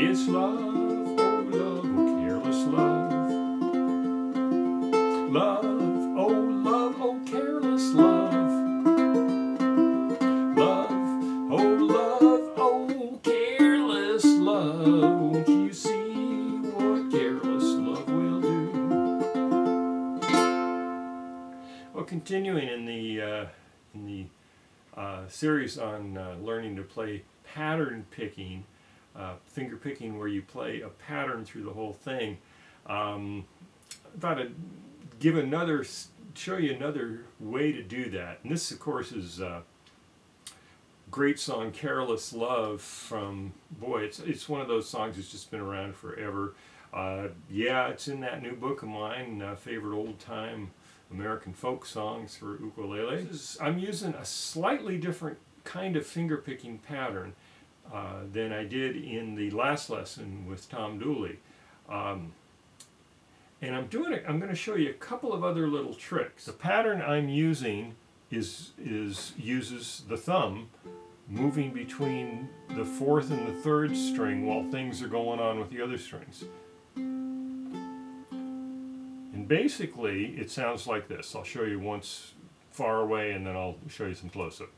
It's love, oh love, oh careless love. Love, oh careless love. Love, oh careless love. Won't you see what careless love will do? Well, continuing in the series on learning to play pattern picking, finger picking, where you play a pattern through the whole thing. I thought I'd show you another way to do that. And this, of course, is a great song, "Careless Love," from, boy, it's one of those songs that's just been around forever. Yeah, it's in that new book of mine, favorite old-time American folk songs for ukulele. I'm using a slightly different kind of finger-picking pattern than I did in the last lesson with Tom Dooley. And I'm going to show you a couple of other little tricks. The pattern I'm using uses the thumb moving between the fourth and the third string while things are going on with the other strings. And basically, it sounds like this. I'll show you once far away, and then I'll show you some close-up.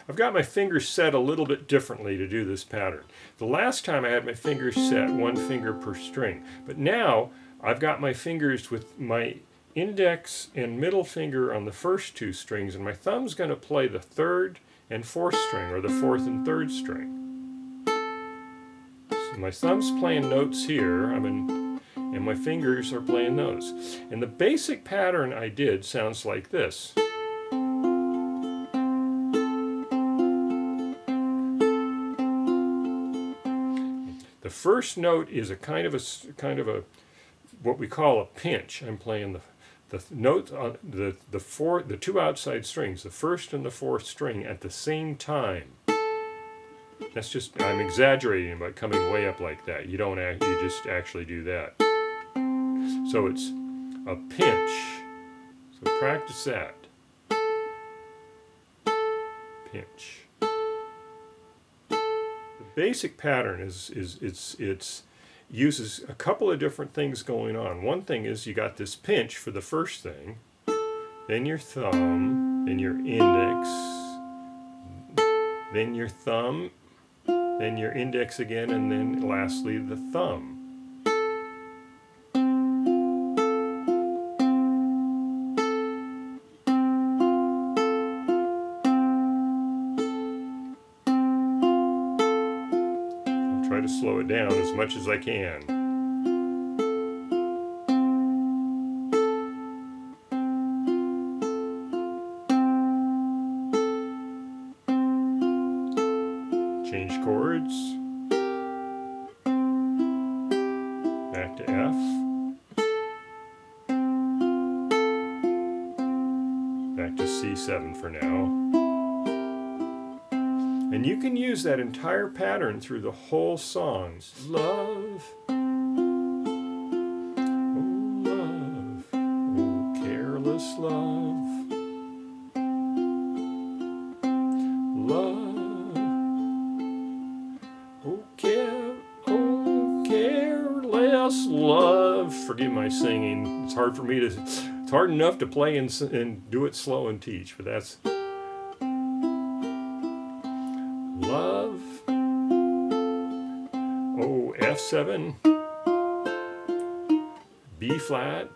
I've got my fingers set a little bit differently to do this pattern. The last time I had my fingers set one finger per string, but now I've got my fingers with my index and middle finger on the first two strings, and my thumb's going to play the third and fourth string, or the fourth and third string. So my thumb's playing notes here, and my fingers are playing those. And the basic pattern I did sounds like this. The first note is a kind of a what we call a pinch. I'm playing the note on the two outside strings, the first and the fourth string, at the same time. That's just, I'm exaggerating by coming way up like that. You just actually do that. So it's a pinch. So practice that. Pinch. The basic pattern it's uses a couple of different things going on. One thing is you got this pinch for the first thing, then your thumb, then your index, then your thumb, then your index again, and then lastly the thumb. Try to slow it down as much as I can. Change chords. Back to F. Back to C7 for now. And you can use that entire pattern through the whole song. Love, oh careless love. Love, oh careless love. Forgive my singing. It's hard for me to. It's hard enough to play and do it slow and teach, but that's. Love, oh F7, B flat,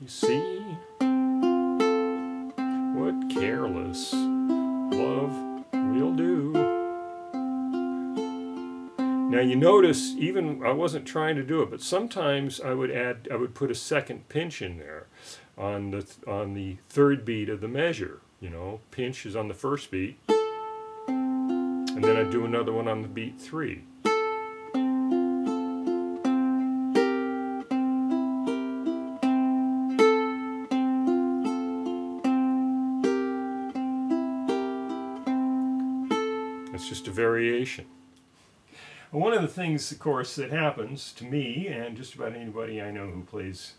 you see what careless love will do. Now you notice, even I wasn't trying to do it, but sometimes I would put a second pinch in there on the third beat of the measure. You know, pinch is on the first beat, and then I'd do another one on the beat 3. It's just a variation. One of the things, of course, that happens to me and just about anybody I know who plays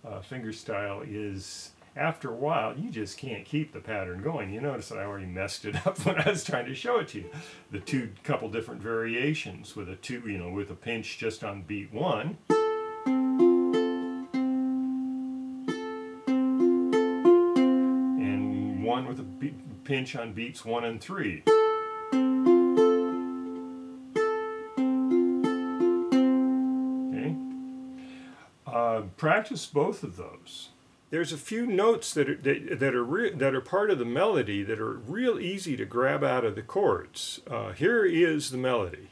fingerstyle is after a while you just can't keep the pattern going. You notice that I already messed it up when I was trying to show it to you. The couple different variations with with a pinch just on beat 1. And one with a pinch on beats 1 and 3. Practice both of those. There's a few notes that are part of the melody that are real easy to grab out of the chords. Here is the melody.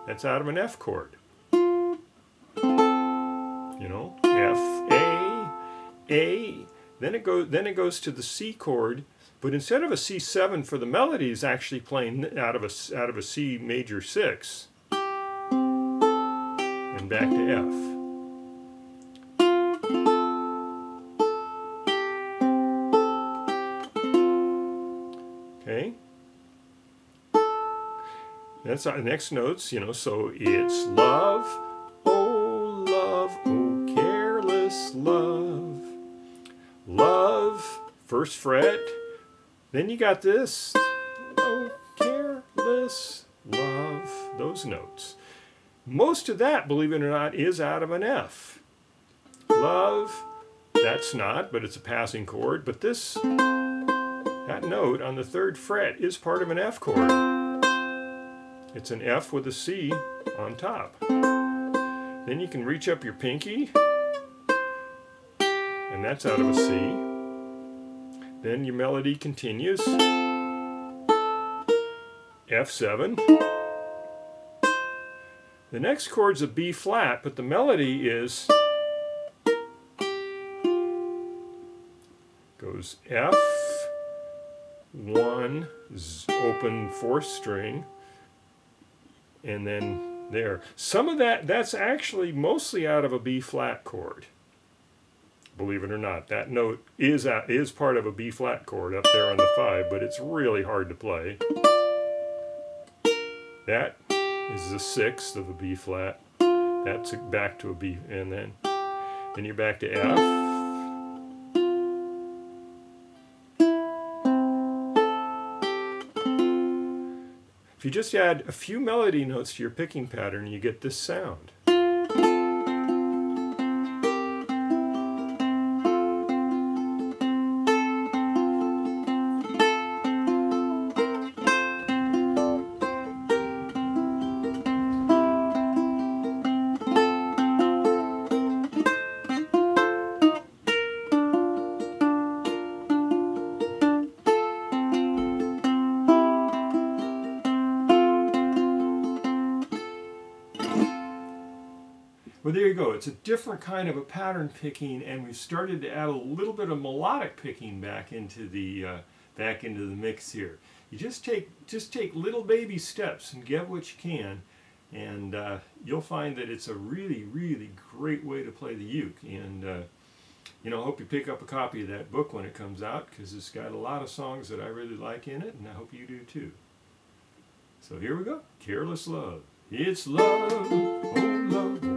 That's out of an F chord. You know, F, A. Then it goes to the C chord, but instead of a C7 for the melody, is actually playing out of a C major 6 and back to F. Okay, that's our next notes, you know, so it's love, oh careless love, love, first fret, then you got this, oh careless love, those notes. Most of that, believe it or not, is out of an F. Love, that's not, but it's a passing chord, but this, that note on the 3rd fret is part of an F chord. It's an F with a C on top. Then you can reach up your pinky, and that's out of a C. Then your melody continues. F7. The next chord's a B flat, but the melody goes F, 1, open 4th string, and then there. Some of that's actually mostly out of a B flat chord. Believe it or not, that note is part of a B flat chord up there on the 5, but it's really hard to play. That is the 6th of a B flat. That's back to a B, and then you're back to F. If you just add a few melody notes to your picking pattern, you get this sound. Well, there you go. It's a different kind of a pattern picking, and we've started to add a little bit of melodic picking back into the mix here. You just take little baby steps and get what you can, and you'll find that it's a really, really great way to play the uke. And you know, I hope you pick up a copy of that book when it comes out, because it's got a lot of songs that I really like in it, and I hope you do too. So here we go. Careless Love. It's love, oh love.